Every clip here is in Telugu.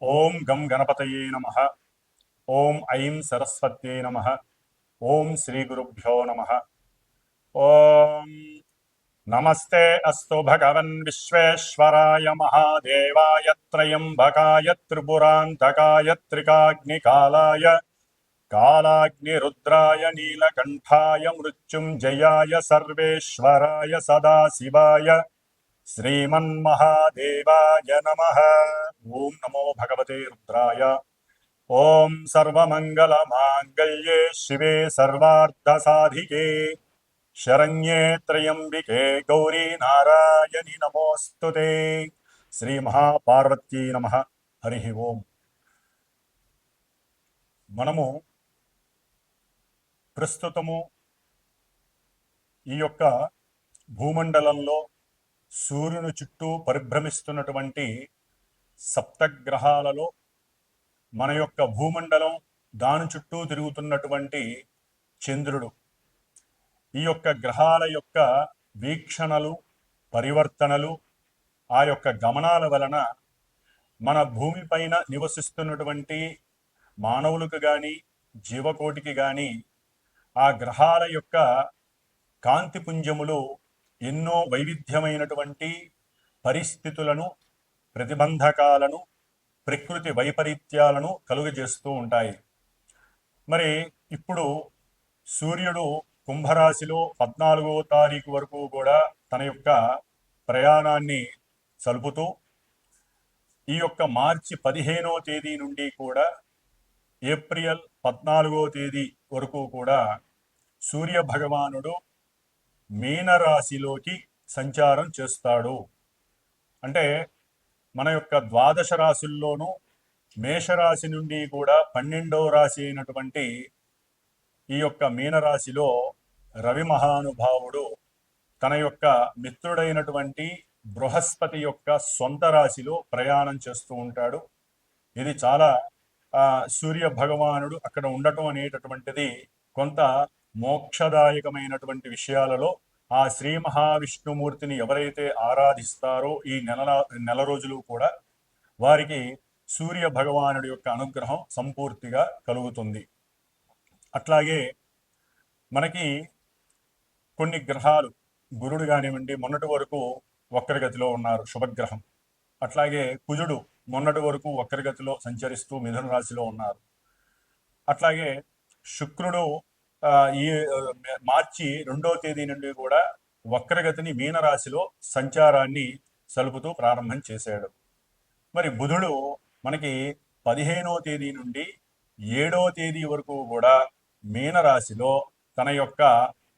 ఓం గం గణపతయే నమః. ఓం ఐం సరస్వత్యై నమః. ఓం శ్రీ గురుభ్యో నమః. ఓం నమస్తే అస్తు భగవన్ విశ్వేశ్వరాయ మహాదేవాయ త్రయంబకాయ త్రిపురాంతకాయ త్రికాగ్నికాలాయ కాలాగ్నిరుద్రాయ నీలకంఠాయ మృత్యుంజయాయ సర్వేశ్వరాయ సదాశివాయ శ్రీమన్మహాదేవాయ నమః. ఓం నమో భగవతే రుద్రాయ. ఓం సర్వమంగళమాంగళ్యే శివే సర్వార్థసాధికే శరణ్యే త్రయంబికే గౌరీ నారాయణి నమోస్తుతే. శ్రీ మహాపార్వతీ నమః. హరి ఓం. మనము ప్రస్తుతము ఈ యొక్క భూమండలంలో సూర్యుని చుట్టూ పరిభ్రమిస్తున్నటువంటి సప్తగ్రహాలలో మన యొక్క భూమండలం దాని చుట్టూ తిరుగుతున్నటువంటి చంద్రుడు, ఈ యొక్క గ్రహాల యొక్క వీక్షణలు, పరివర్తనలు, ఆ యొక్క గమనాల వలన మన భూమిపైన నివసిస్తున్నటువంటి మానవులకు కానీ జీవకోటికి కానీ ఆ గ్రహాల యొక్క కాంతిపుంజములు ఎన్నో వైవిధ్యమైనటువంటి పరిస్థితులను, ప్రతిబంధకాలను, ప్రకృతి వైపరీత్యాలను కలుగజేస్తూ ఉంటాయి. మరి ఇప్పుడు సూర్యుడు కుంభరాశిలో 14వ తారీఖు వరకు కూడా తన యొక్క ప్రయాణాన్ని సలుపుతూ ఈ యొక్క మార్చి 15వ తేదీ నుండి కూడా ఏప్రిల్ 14వ తేదీ వరకు కూడా సూర్య భగవానుడు మీనరాశిలోకి సంచారం చేస్తాడు. అంటే మన యొక్క ద్వాదశ రాశుల్లోనూ మేషరాశి నుండి కూడా 12వ రాశి అయినటువంటి ఈ యొక్క మీనరాశిలో రవి మహానుభావుడు తన యొక్క మిత్రుడైనటువంటి బృహస్పతి యొక్క సొంత రాశిలో ప్రయాణం చేస్తూ ఉంటాడు. ఇది చాలా సూర్య భగవానుడు అక్కడ ఉండటం అనేటటువంటిది కొంత మోక్షదాయకమైనటువంటి విషయాలలో ఆ శ్రీ మహావిష్ణుమూర్తిని ఎవరైతే ఆరాధిస్తారో ఈ నెల రోజులు కూడా వారికి సూర్య భగవానుడి యొక్క అనుగ్రహం సంపూర్తిగా కలుగుతుంది. అట్లాగే మనకి కొన్ని గ్రహాలు, గురుడు కానివ్వండి, మొన్నటి వరకు వక్రగతిలో ఉన్నారు, శుభగ్రహం. అట్లాగే కుజుడు మొన్నటి వరకు వక్రగతిలో సంచరిస్తూ మిథున రాశిలో ఉన్నారు. అట్లాగే శుక్రుడు ఈ మార్చి 2వ తేదీ నుండి కూడా వక్రగతిని మీనరాశిలో సంచారాన్ని సలుపుతూ ప్రారంభం చేశాడు. మరి బుధుడు మనకి 15వ తేదీ నుండి 7వ తేదీ వరకు కూడా మీనరాశిలో తన యొక్క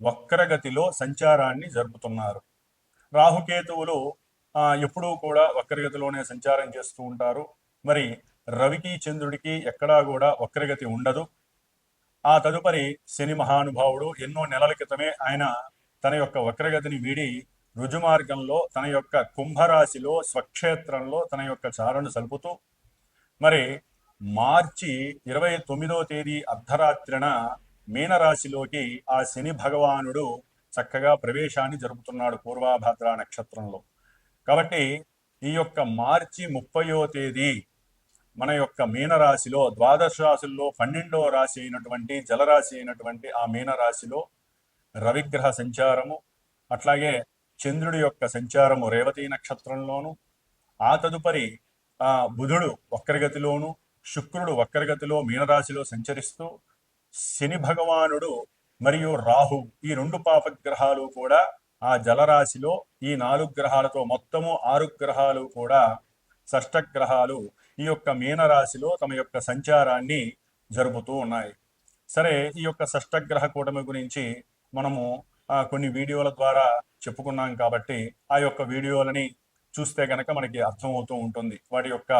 వక్రగతిలో సంచారాన్ని జరుపుతున్నారు. రాహుకేతువులు ఎప్పుడూ కూడా వక్రగతిలోనే సంచారం చేస్తూ ఉంటారు. మరి రవికి చంద్రుడికి ఎక్కడా కూడా వక్రగతి ఉండదు. ఆ తదుపరి శని మహానుభావుడు ఎన్నో నెలల క్రితమే ఆయన తన యొక్క వక్రగతిని వీడి రుజుమార్గంలో తన యొక్క కుంభరాశిలో స్వక్షేత్రంలో తన యొక్క చారణ సలుపుతూ మరి మార్చి 29వ తేదీ అర్ధరాత్రిన మీనరాశిలోకి ఆ శని భగవానుడు చక్కగా ప్రవేశాన్ని జరుపుతున్నాడు పూర్వాభాద్ర నక్షత్రంలో. కాబట్టి ఈ యొక్క మార్చి 30వ తేదీ మన యొక్క మీనరాశిలో ద్వాదశ రాశుల్లో 12వ రాశి అయినటువంటి జలరాశి అయినటువంటి ఆ మీనరాశిలో రవిగ్రహ సంచారము, అట్లాగే చంద్రుడి యొక్క సంచారము రేవతి నక్షత్రంలోను, ఆ తదుపరి బుధుడు వక్రగతిలోను, శుక్రుడు వక్రగతిలో మీనరాశిలో సంచరిస్తూ శని భగవానుడు మరియు రాహు ఈ 2 పాపగ్రహాలు కూడా ఆ జలరాశిలో ఈ 4 గ్రహాలతో మొత్తము 6 గ్రహాలు కూడా షష్టగ్రహాలు ఈ యొక్క మీనరాశిలో తమ యొక్క సంచారాన్ని జరుపుతూ ఉన్నాయి. సరే, ఈ యొక్క షష్టగ్రహ కూటమి గురించి మనము కొన్ని వీడియోల ద్వారా చెప్పుకున్నాం కాబట్టి ఆ యొక్క వీడియోలని చూస్తే కనుక మనకి అర్థమవుతూ ఉంటుంది. వాటి యొక్క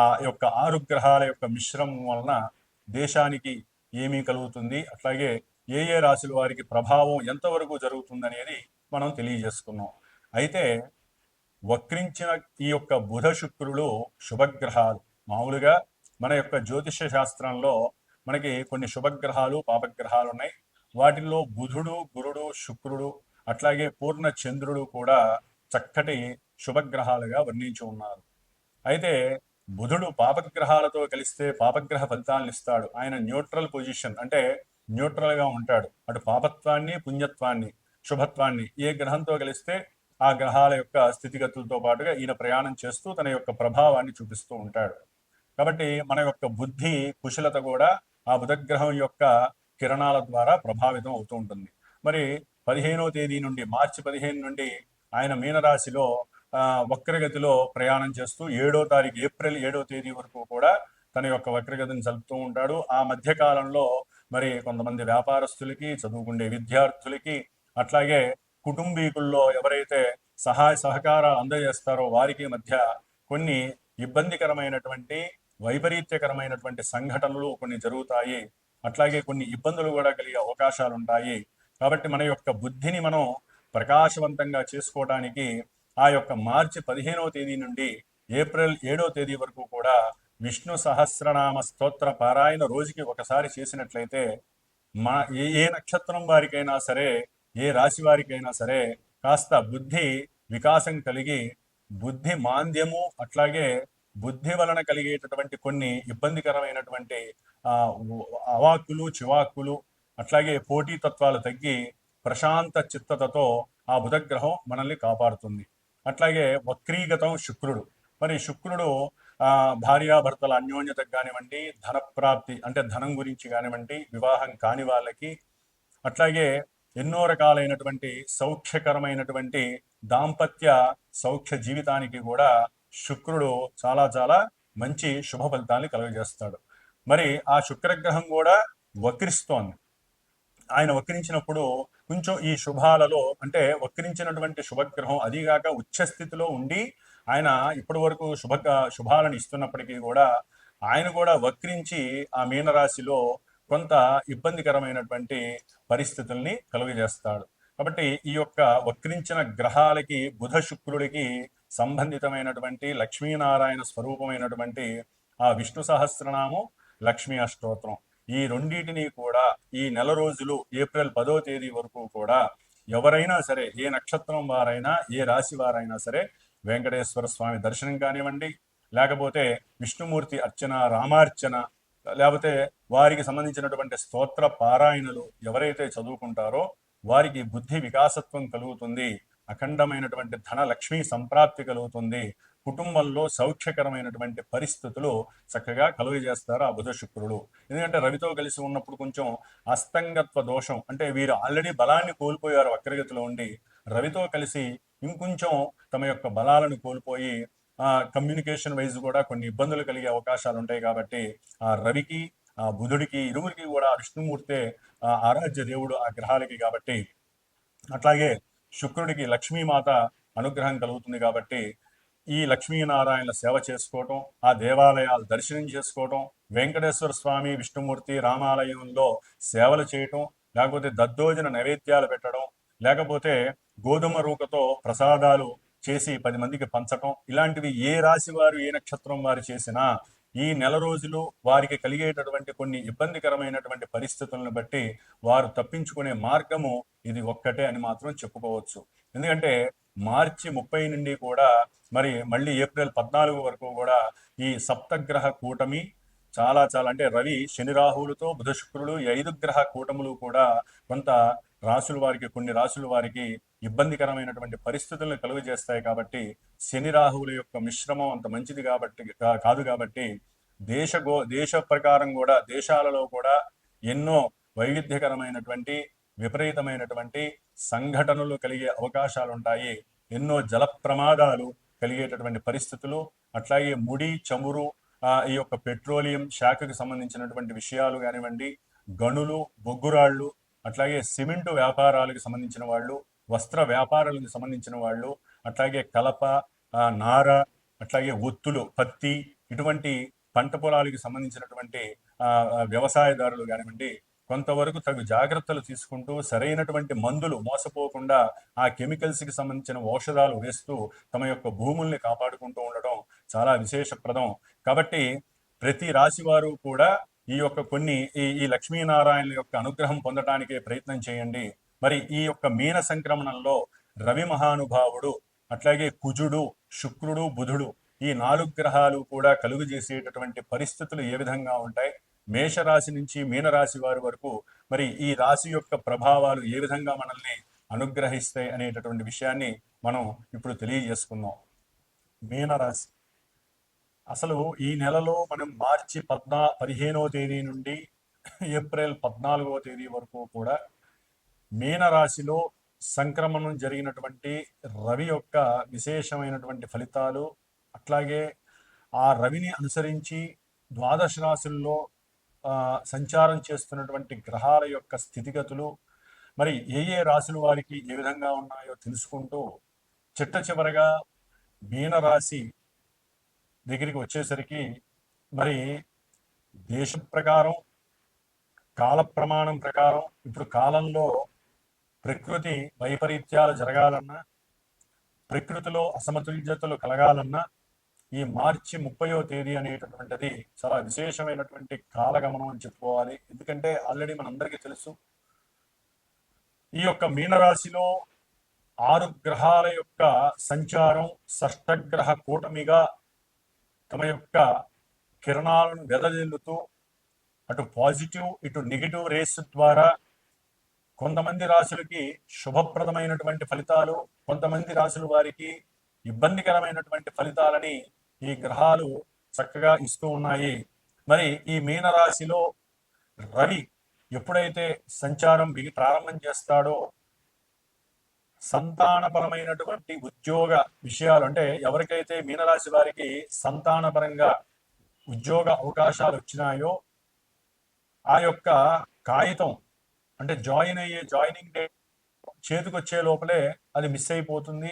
ఆ యొక్క 6 గ్రహాల యొక్క మిశ్రమం వలన దేశానికి ఏమీ కలుగుతుంది, అట్లాగే ఏ ఏ రాశుల వారికి ప్రభావం ఎంతవరకు జరుగుతుంది అనేది మనం తెలియజేసుకున్నాం. అయితే వక్రించిన ఈ యొక్క బుధ శుక్రులు శుభగ్రహాలు. మామూలుగా మన యొక్క జ్యోతిష శాస్త్రంలో మనకి కొన్ని శుభగ్రహాలు, పాపగ్రహాలు ఉన్నాయి. వాటిల్లో బుధుడు, గురుడు, శుక్రుడు, అట్లాగే పూర్ణ చంద్రుడు కూడా చక్కటి శుభగ్రహాలుగా వర్ణించి ఉన్నారు. అయితే బుధుడు పాపగ్రహాలతో కలిస్తే పాపగ్రహ ఫలితాలను ఇస్తాడు. ఆయన న్యూట్రల్ పొజిషన్, అంటే న్యూట్రల్ గా ఉంటాడు. అటు పాపత్వాన్ని, పుణ్యత్వాన్ని, శుభత్వాన్ని ఏ గ్రహంతో కలిస్తే ఆ గ్రహాల యొక్క స్థితిగతులతో పాటుగా ఈయన ప్రయాణం చేస్తూ తన యొక్క ప్రభావాన్ని చూపిస్తూ ఉంటాడు. కాబట్టి మన యొక్క బుద్ధి కుశలత కూడా ఆ బుధగ్రహం యొక్క కిరణాల ద్వారా ప్రభావితం అవుతూ ఉంటుంది. మరి 15వ తేదీ నుండి, మార్చి 15 నుండి ఆయన మీనరాశిలో వక్రగతిలో ప్రయాణం చేస్తూ 7వ తారీఖు, ఏప్రిల్ 7వ తేదీ వరకు కూడా తన యొక్క వక్రగతిని జరుపుతూ ఉంటాడు. ఆ మధ్య కాలంలో మరి కొంతమంది వ్యాపారస్తులకి, చదువుకునే విద్యార్థులకి, అట్లాగే కుటుంబీకుల్లో ఎవరైతే సహాయ సహకారాలు అందజేస్తారో వారికి మధ్య కొన్ని ఇబ్బందికరమైనటువంటి, వైపరీత్యకరమైనటువంటి సంఘటనలు కొన్ని జరుగుతాయి. అట్లాగే కొన్ని ఇబ్బందులు కూడా కలిగే అవకాశాలు ఉంటాయి. కాబట్టి మన యొక్క బుద్ధిని మనం ప్రకాశవంతంగా చేసుకోవడానికి ఆ యొక్క మార్చి 15వ తేదీ నుండి ఏప్రిల్ 7వ తేదీ వరకు కూడా విష్ణు సహస్రనామ స్తోత్ర పారాయణ రోజుకి ఒకసారి చేసినట్లయితే ఏ నక్షత్రం వారికైనా సరే, ఏ రాశి వారికైనా సరే కాస్త బుద్ధి వికాసం కలిగి, బుద్ధి మాంద్యము, అట్లాగే బుద్ధి వలన కలిగేటటువంటి కొన్ని ఇబ్బందికరమైనటువంటి అవాక్కులు, చివాక్కులు, అట్లాగే పోటీతత్వాలు తగ్గి ప్రశాంత చిత్తతతో ఆ బుధగ్రహం మనల్ని కాపాడుతుంది. అట్లాగే వక్రీగతం శుక్రుడు. మరి శుక్రుడు భార్యాభర్తల అన్యోన్యతకు కానివ్వండి, ధన ప్రాప్తి అంటే ధనం గురించి కానివ్వండి, వివాహం కాని వాళ్ళకి, అట్లాగే ఎన్నో రకాలైనటువంటి సౌఖ్యకరమైనటువంటి దాంపత్య సౌఖ్య జీవితానికి కూడా శుక్రుడు చాలా చాలా మంచి శుభ ఫలితాన్ని కలుగజేస్తాడు. మరి ఆ శుక్రగ్రహం కూడా వక్రిస్తోంది. ఆయన వక్రించినప్పుడు కొంచెం ఈ శుభాలలో, అంటే వక్రించినటువంటి శుభగ్రహం అదిగాక ఉచ్చస్థితిలో ఉండి ఆయన ఇప్పటి వరకు శుభాలను ఇస్తున్నప్పటికీ కూడా ఆయన కూడా వక్రించి ఆ మీనరాశిలో కొంత ఇబ్బందికరమైనటువంటి పరిస్థితుల్ని కలుగజేస్తాడు. కాబట్టి ఈ యొక్క వక్రించిన గ్రహాలకి, బుధ శుక్రుడికి సంబంధితమైనటువంటి లక్ష్మీనారాయణ స్వరూపమైనటువంటి ఆ విష్ణు సహస్రనామం, లక్ష్మీ అష్టోత్తరం, ఈ రెండింటిని కూడా ఈ నెల రోజులు ఏప్రిల్ 10వ తేదీ వరకు కూడా ఎవరైనా సరే, ఏ నక్షత్రం వారైనా, ఏ రాశి వారైనా సరే వెంకటేశ్వర స్వామి దర్శనం కానివ్వండి, లేకపోతే విష్ణుమూర్తి అర్చన, రామార్చన, లేకపోతే వారికి సంబంధించినటువంటి స్తోత్ర పారాయణలు ఎవరైతే చదువుకుంటారో వారికి బుద్ధి వికాసత్వం కలుగుతుంది, అఖండమైనటువంటి ధన లక్ష్మీ సంప్రాప్తి కలుగుతుంది, కుటుంబంలో సౌఖ్యకరమైనటువంటి పరిస్థితులు చక్కగా కలుగజేస్తారు ఆ బుధ శుక్రుడు. ఎందుకంటే రవితో కలిసి ఉన్నప్పుడు కొంచెం అస్తంగత్వ దోషం, అంటే వీరు ఆల్రెడీ బలాన్ని కోల్పోయారు వక్రగతిలో ఉండి, రవితో కలిసి ఇంకొంచెం తమ యొక్క బలాలను కోల్పోయి కమ్యూనికేషన్ వైజ్ కూడా కొన్ని ఇబ్బందులు కలిగే అవకాశాలు ఉంటాయి. కాబట్టి ఆ రవికి, ఆ బుధుడికి, ఇరువురికి కూడా విష్ణుమూర్తే ఆరాధ్య దేవుడు ఆ గ్రహాలకి. కాబట్టి అట్లాగే శుక్రుడికి లక్ష్మీమాత అనుగ్రహం కలుగుతుంది. కాబట్టి ఈ లక్ష్మీనారాయణల సేవ చేసుకోవటం, ఆ దేవాలయాలు దర్శనం చేసుకోవటం, వెంకటేశ్వర స్వామి, విష్ణుమూర్తి రామాలయంలో సేవలు చేయటం, లేకపోతే దద్దోజన నైవేద్యాలు పెట్టడం, లేకపోతే గోధుమ రూకతో ప్రసాదాలు చేసి 10 మందికి పంచటం, ఇలాంటివి ఏ రాశి వారు, ఏ నక్షత్రం వారు చేసినా ఈ నెల రోజులు వారికి కలిగేటటువంటి కొన్ని ఇబ్బందికరమైనటువంటి పరిస్థితులను బట్టి వారు తప్పించుకునే మార్గము ఇది ఒక్కటే అని మాత్రం చెప్పుకోవచ్చు. ఎందుకంటే మార్చి 30 నుండి కూడా మరి మళ్ళీ ఏప్రిల్ 14 వరకు కూడా ఈ సప్తగ్రహ కూటమి చాలా చాలా, అంటే రవి, శని, రాహువులతో బుధ శుక్రుడు, ఈ 5 గ్రహ కూటములు కూడా కొంత రాసుల వారికి, కొన్ని రాసుల వారికి ఇబ్బందికరమైనటువంటి పరిస్థితులను కలుగజేస్తాయి. కాబట్టి శని రాహువుల యొక్క మిశ్రమం అంత మంచిది కాదు. కాబట్టి దేశ ప్రకారం కూడా దేశాలలో కూడా ఎన్నో వైవిధ్యకరమైనటువంటి, విపరీతమైనటువంటి సంఘటనలు కలిగే అవకాశాలు ఉంటాయి. ఎన్నో జల ప్రమాదాలు కలిగేటటువంటి పరిస్థితులు, అట్లాగే ముడి చమురు, ఈ యొక్క పెట్రోలియం శాఖకు సంబంధించినటువంటి విషయాలు కానివ్వండి, గనులు, బొగ్గురాళ్ళు, అట్లాగే సిమెంటు వ్యాపారాలకు సంబంధించిన వాళ్ళు, వస్త్ర వ్యాపారాలకు సంబంధించిన వాళ్ళు, అట్లాగే కలప, నార, అట్లాగే ఒత్తులు, పత్తి, ఇటువంటి పంట పొలాలకు సంబంధించినటువంటి వ్యవసాయదారులు కానివ్వండి, కొంతవరకు తగు జాగ్రత్తలు తీసుకుంటూ సరైనటువంటి మందులు మోసపోకుండా ఆ కెమికల్స్కి సంబంధించిన ఔషధాలు వేస్తూ తమ యొక్క భూముల్ని కాపాడుకుంటూ ఉండటం చాలా విశేషప్రదం. కాబట్టి ప్రతి రాశి వారు కూడా ఈ యొక్క ఈ లక్ష్మీనారాయణ యొక్క అనుగ్రహం పొందటానికే ప్రయత్నం చేయండి. మరి ఈ యొక్క మీన సంక్రమణంలో రవి మహానుభావుడు, అట్లాగే కుజుడు, శుక్రుడు, బుధుడు, ఈ 4 గ్రహాలు కూడా కలుగు చేసేటటువంటి పరిస్థితులు ఏ విధంగా ఉంటాయి, మేషరాశి నుంచి మీనరాశి వారి వరకు మరి ఈ రాశి యొక్క ప్రభావాలు ఏ విధంగా మనల్ని అనుగ్రహిస్తాయి అనేటటువంటి విషయాన్ని మనం ఇప్పుడు తెలియజేసుకుందాం. మీనరాశి అసలు ఈ నెలలో మనం మార్చి 15వ తేదీ నుండి ఏప్రిల్ 14వ తేదీ వరకు కూడా మీనరాశిలో సంక్రమణం జరిగినటువంటి రవి యొక్క విశేషమైనటువంటి ఫలితాలు, అట్లాగే ఆ రవిని అనుసరించి ద్వాదశ రాశుల్లో సంచారం చేస్తున్నటువంటి గ్రహాల యొక్క స్థితిగతులు, మరి ఏ ఏ రాశుల వారికి ఏ విధంగా ఉన్నాయో తెలుసుకుంటూ చిట్ట చివరగా మీనరాశి దగ్గరికి వచ్చేసరికి మరి దేశ ప్రకారం కాల ప్రమాణం ప్రకారం ఇప్పుడు కాలంలో ప్రకృతి వైపరీత్యాలు జరగాలన్నా, ప్రకృతిలో అసమతుల్యతలు కలగాలన్నా ఈ మార్చి 30వ తేదీ అనేటటువంటిది చాలా విశేషమైనటువంటి కాలగమనం అని చెప్పుకోవాలి. ఎందుకంటే ఆల్రెడీ మనందరికీ తెలుసు ఈ యొక్క మీనరాశిలో 6 గ్రహాల యొక్క సంచారం షష్టగ్రహ కూటమిగా తమ యొక్క కిరణాలను వెదజల్లుతూ అటు పాజిటివ్ ఇటు నెగిటివ్ రేస్ ద్వారా కొంతమంది రాశులకి శుభప్రదమైనటువంటి ఫలితాలు, కొంతమంది రాశుల వారికి ఇబ్బందికరమైనటువంటి ఫలితాలని ఈ గ్రహాలు చక్కగా ఇస్తూ ఉన్నాయి. మరి ఈ మీనరాశిలో రవి ఎప్పుడైతే సంచారం ప్రారంభం చేస్తాడో సంతానపరమైనటువంటి ఉద్యోగ విషయాలు, అంటే ఎవరికైతే మీనరాశి వారికి సంతానపరంగా ఉద్యోగ అవకాశాలు వచ్చినాయో ఆ యొక్క కాగితం అంటే జాయినింగ్ డేట్ చేతికొచ్చే లోపలే అది మిస్ అయిపోతుంది,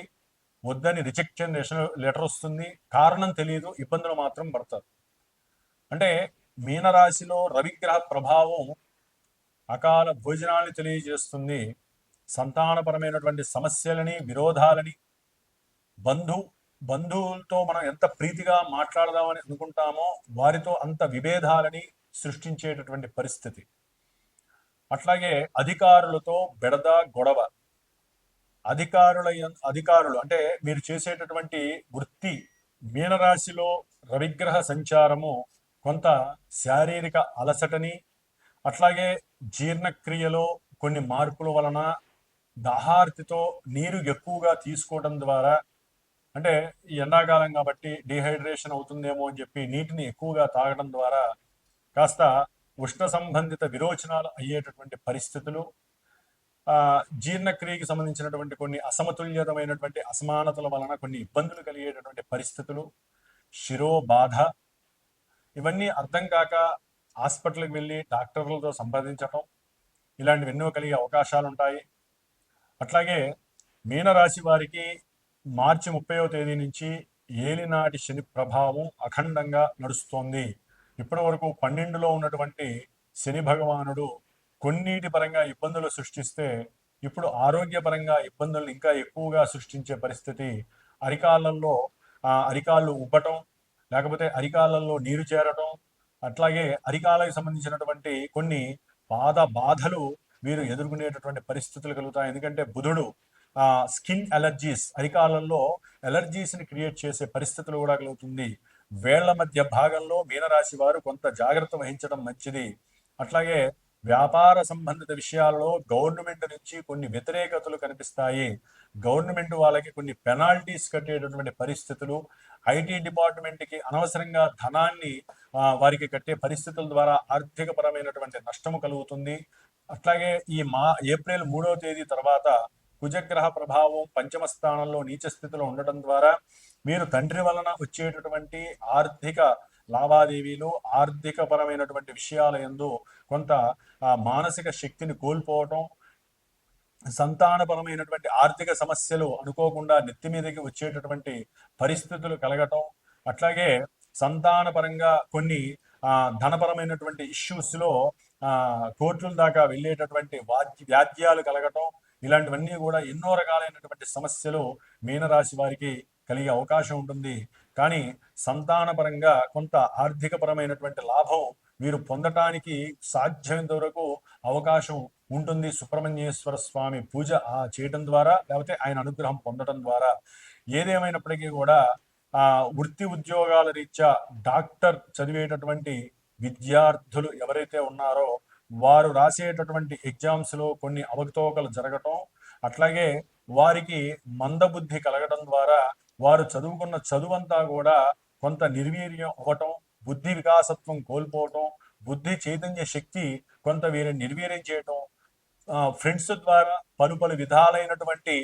వద్దని రిజెక్షన్ లెటర్ వస్తుంది, కారణం తెలియదు, ఇబ్బందులు మాత్రం పడతారు. అంటే మీనరాశిలో రవిగ్రహ ప్రభావం అకాల భోజనాన్ని తెలియజేస్తుంది, సంతానపరమైనటువంటి సమస్యలని, విరోధాలని, బంధువులతో మనం ఎంత ప్రీతిగా మాట్లాడదామని అనుకుంటామో వారితో అంత విభేదాలని సృష్టించేటటువంటి పరిస్థితి. అట్లాగే అధికారులతో బెడద గొడవ, అధికారులు అంటే మీరు చేసేటటువంటి వృత్తి, మీనరాశిలో రవిగ్రహ సంచారము కొంత శారీరక అలసటని, అట్లాగే జీర్ణక్రియలో కొన్ని మార్పుల వలన దాహార్తితో నీరు ఎక్కువగా తీసుకోవడం ద్వారా, అంటే ఈ ఎండాకాలం కాబట్టి డిహైడ్రేషన్ అవుతుందేమో అని చెప్పి నీటిని ఎక్కువగా తాగడం ద్వారా కాస్త ఉష్ణ సంబంధిత విరోచనాలు అయ్యేటటువంటి పరిస్థితులు, జీర్ణక్రియకి సంబంధించినటువంటి కొన్ని అసమతుల్యతమైనటువంటి అసమానతల వలన కొన్ని ఇబ్బందులు కలిగేటటువంటి పరిస్థితులు, శిరోబాధ, ఇవన్నీ అర్థం కాక హాస్పిటల్కి వెళ్ళి డాక్టర్లతో సంప్రదించటం, ఇలాంటివి ఎన్నో కలిగే అవకాశాలు ఉంటాయి. అట్లాగే మీనరాశి వారికి మార్చి 30వ తేదీ నుంచి ఏలినాటి శని ప్రభావం అఖండంగా నడుస్తోంది. ఇప్పటి వరకు 12లో ఉన్నటువంటి శని భగవానుడు కొన్నిటి పరంగా ఇబ్బందులు సృష్టిస్తే ఇప్పుడు ఆరోగ్యపరంగా ఇబ్బందులు ఇంకా ఎక్కువగా సృష్టించే పరిస్థితి. అరికాళ్ళు ఉబ్బటం, లేకపోతే అరికాళ్ళల్లో నీరు చేరటం, అట్లాగే అరికాళ్ళకి సంబంధించినటువంటి కొన్ని బాధలు వీరు ఎదుర్కొనేటటువంటి పరిస్థితులు కలుగుతాయి. ఎందుకంటే బుధుడు స్కిన్ అలర్జీస్, అరికాళ్ళల్లో అలర్జీస్ని క్రియేట్ చేసే పరిస్థితులు కూడా కలుగుతుంది. వేళ్ల మధ్య భాగంలో మీనరాశి వారు కొంత జాగ్రత్త వహించడం మంచిది. అట్లాగే వ్యాపార సంబంధిత విషయాలలో గవర్నమెంట్ నుంచి కొన్ని వ్యతిరేకతలు కనిపిస్తాయి. గవర్నమెంట్ వాళ్ళకి కొన్ని పెనాల్టీస్ కట్టేటటువంటి పరిస్థితులు, ఐటీ డిపార్ట్మెంట్కి అనవసరంగా ధనాన్ని వారికి కట్టే పరిస్థితుల ద్వారా ఆర్థిక పరమైనటువంటి నష్టము కలుగుతుంది. అట్లాగే ఈ ఏప్రిల్ 3వ తేదీ తర్వాత కుజగ్రహ ప్రభావం పంచమ స్థానంలో నీచ స్థితిలో ఉండటం ద్వారా మీరు తండ్రి వలన వచ్చేటటువంటి ఆర్థిక లావాదేవీలు, ఆర్థిక పరమైనటువంటి విషయాల యందు కొంత మానసిక శక్తిని కోల్పోవటం, సంతానపరమైనటువంటి ఆర్థిక సమస్యలు అనుకోకుండా నెత్తి మీదకి వచ్చేటటువంటి పరిస్థితులు కలగటం, అట్లాగే సంతానపరంగా కొన్ని ధనపరమైనటువంటి ఇష్యూస్లో కోర్టుల దాకా వెళ్ళేటటువంటి వ్యాజ్యాలు కలగటం, ఇలాంటివన్నీ కూడా ఎన్నో రకాలైనటువంటి సమస్యలు మీనరాశి వారికి కలిగే అవకాశం ఉంటుంది. కానీ సంతానపరంగా కొంత ఆర్థికపరమైనటువంటి లాభం వీరు పొందటానికి సాధ్యమైనంత వరకు అవకాశం ఉంటుంది. సుబ్రహ్మణ్యేశ్వర స్వామి పూజ చేయడం ద్వారా, లేకపోతే ఆయన అనుగ్రహం పొందడం ద్వారా. ఏదేమైనప్పటికీ కూడా వృత్తి ఉద్యోగాల రీత్యా డాక్టర్ చదివేటటువంటి విద్యార్థులు ఎవరైతే ఉన్నారో వారు రాసేటటువంటి ఎగ్జామ్స్లో కొన్ని అవకతవకలు జరగటం, అట్లాగే వారికి మందబుద్ధి కలగడం ద్వారా వారు చదువుకున్న చదువంతా కూడా కొంత నిర్వీర్యం అవ్వటం, బుద్ధి వికాసత్వం కోల్పోవటం, బుద్ధి చైతన్య శక్తి కొంత వీరిని నిర్వీర్యం చేయటం, ఫ్రెండ్స్ ద్వారా పలు విధాలైనటువంటి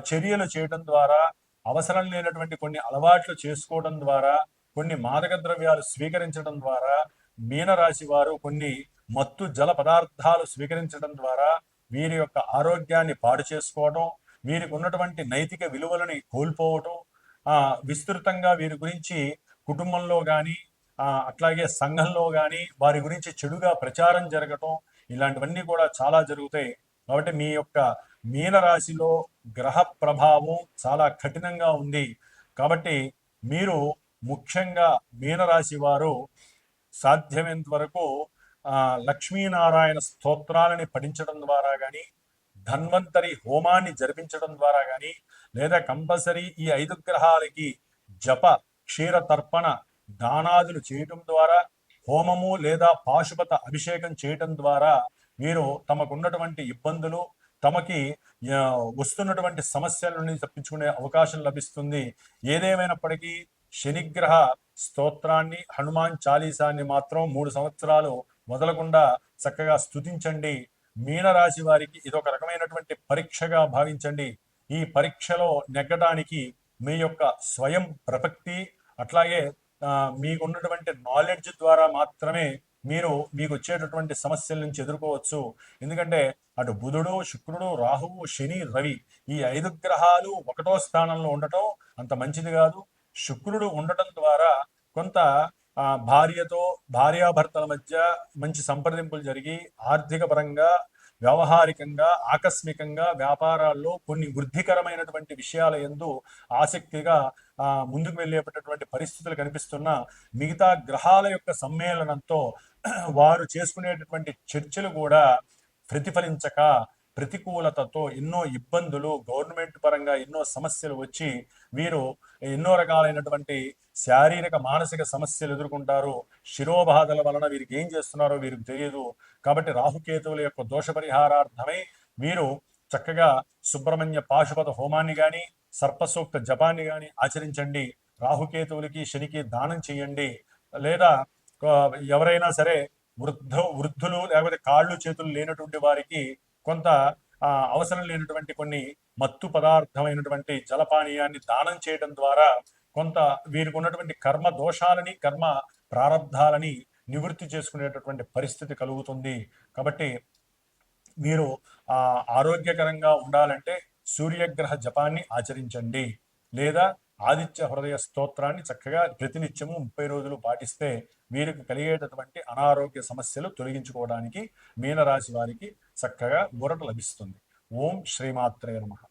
చర్యలు చేయడం ద్వారా, అవసరం లేనటువంటి కొన్ని అలవాట్లు చేసుకోవడం ద్వారా, కొన్ని మాదక ద్రవ్యాలు స్వీకరించడం ద్వారా, మీనరాశి వారు కొన్ని మత్తు జల పదార్థాలు స్వీకరించడం ద్వారా వీరి యొక్క ఆరోగ్యాన్ని పాడు చేసుకోవడం, వీరికి ఉన్నటువంటి నైతిక విలువలని కోల్పోవటం, విస్తృతంగా వీరి గురించి కుటుంబంలో కానీ అట్లాగే సంఘంలో కానీ వారి గురించి చెడుగా ప్రచారం జరగటం, ఇలాంటివన్నీ కూడా చాలా జరుగుతాయి. కాబట్టి మీ యొక్క మీనరాశిలో గ్రహ ప్రభావం చాలా కఠినంగా ఉంది. కాబట్టి మీరు ముఖ్యంగా మీనరాశి వారు సాధ్యమైనంత వరకు లక్ష్మీనారాయణ స్తోత్రాలని పఠించడం ద్వారా కానీ, ధన్వంతరి హోమాన్ని జరిపించడం ద్వారా కానీ, లేదా కంపల్సరీ ఈ 5 గ్రహాలకి జప క్షీర తర్పణ దానాదులు చేయటం ద్వారా, హోమము లేదా పాశుపత అభిషేకం చేయటం ద్వారా వీరు తమకున్నటువంటి ఇబ్బందులు, తమకి వస్తున్నటువంటి సమస్యల నుండి తప్పించుకునే అవకాశం లభిస్తుంది. ఏదేమైనప్పటికీ శనిగ్రహ స్తోత్రాన్ని, హనుమాన్ చాలీసాన్ని మాత్రం 3 సంవత్సరాలు వదలకుండా చక్కగా స్తుతించండి. మీనరాశి వారికి ఇదొక రకమైనటువంటి పరీక్షగా భావించండి. ఈ పరీక్షలో నెగ్గడానికి మీ యొక్క స్వయం ప్రపత్తి, అట్లాగే మీకున్నటువంటి నాలెడ్జ్ ద్వారా మాత్రమే మీరు మీకు వచ్చేటటువంటి సమస్యల నుంచి ఎదుర్కోవచ్చు. ఎందుకంటే అటు బుధుడు, శుక్రుడు, రాహువు, శని, రవి ఈ 5 గ్రహాలు 1వ స్థానంలో ఉండటం అంత మంచిది కాదు. శుక్రుడు ఉండటం ద్వారా కొంత భార్యాభర్తల మధ్య మంచి సంప్రదింపులు జరిగి ఆర్థిక పరంగా, వ్యవహారికంగా, ఆకస్మికంగా వ్యాపారాల్లో కొన్ని వృద్ధికరమైనటువంటి విషయాల యందు ఆసక్తిగా ముందుకు వెళ్ళేటటువంటి పరిస్థితులు కనిపిస్తున్న మిగతా గ్రహాల యొక్క సమ్మేళనంతో వారు చేసుకునేటటువంటి చర్చలు కూడా ప్రతిఫలించక ప్రతికూలతతో ఎన్నో ఇబ్బందులు, గవర్నమెంట్ పరంగా ఎన్నో సమస్యలు వచ్చి వీరు ఎన్నో రకాలైనటువంటి శారీరక మానసిక సమస్యలు ఎదుర్కొంటారు. శిరోబాధల వలన వీరికి ఏం చేస్తున్నారో వీరికి తెలియదు. కాబట్టి రాహుకేతువుల యొక్క దోష పరిహారార్థమై వీరు చక్కగా సుబ్రహ్మణ్య పాశుపత హోమాన్ని కానీ, సర్పసూక్త జపాన్ని కానీ ఆచరించండి. రాహుకేతువులకి, శనికి దానం చేయండి. లేదా ఎవరైనా సరే వృద్ధులు లేకపోతే కాళ్ళు చేతులు లేనటువంటి వారికి కొంత అవసరం లేనటువంటి కొన్ని మత్తు పదార్థమైనటువంటి జలపానీయాన్ని దానం చేయడం ద్వారా కొంత వీరికి ఉన్నటువంటి కర్మ దోషాలని, కర్మ ప్రారంధాలని నివృత్తి చేసుకునేటటువంటి పరిస్థితి కలుగుతుంది. కాబట్టి మీరు ఆరోగ్యకరంగా ఉండాలంటే సూర్యగ్రహ జపాన్ని ఆచరించండి, లేదా ఆదిత్య హృదయ స్తోత్రాన్ని చక్కగా ప్రతినిత్యము 30 రోజులు పాటిస్తే వీరికి కలిగేటటువంటి అనారోగ్య సమస్యలు తొలగించుకోవడానికి మీనరాశి వారికి చక్కగా ఊరట లభిస్తుంది. ఓం శ్రీమాత్రే నమః.